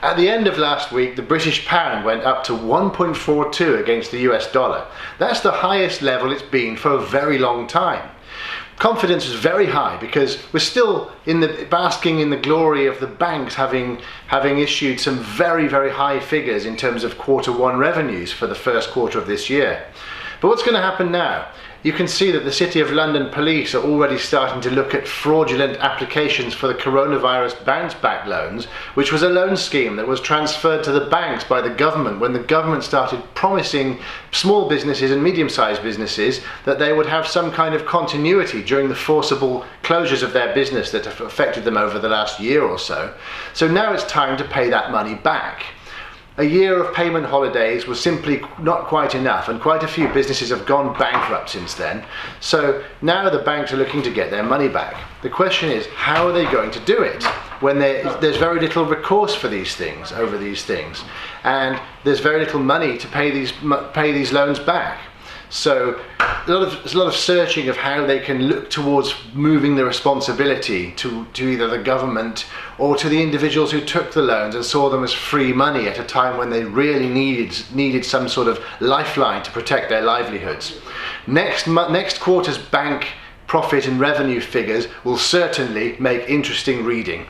At the end of last week, the British pound went up to 1.42 against the US dollar. That's the highest level it's been for a very long time. Confidence is very high because we're still basking in the glory of the banks having issued some very, very high figures in terms of Q1 revenues for the first quarter of this year. But what's going to happen now? You can see that the City of London police are already starting to look at fraudulent applications for the coronavirus bounce back loans, which was a loan scheme that was transferred to the banks by the government when the government started promising small businesses and medium-sized businesses that they would have some kind of continuity during the forcible closures of their business that have affected them over the last year or so. So now it's time to pay that money back. A year of payment holidays was simply not quite enough, and quite a few businesses have gone bankrupt since then. So now the banks are looking to get their money back. The question is, how are they going to do it when there's very little recourse for these things, and there's very little money to pay these loans back? So there's a lot of searching of how they can look towards moving the responsibility to either the government or to the individuals who took the loans and saw them as free money at a time when they really needed some sort of lifeline to protect their livelihoods. Next quarter's bank profit and revenue figures will certainly make interesting reading.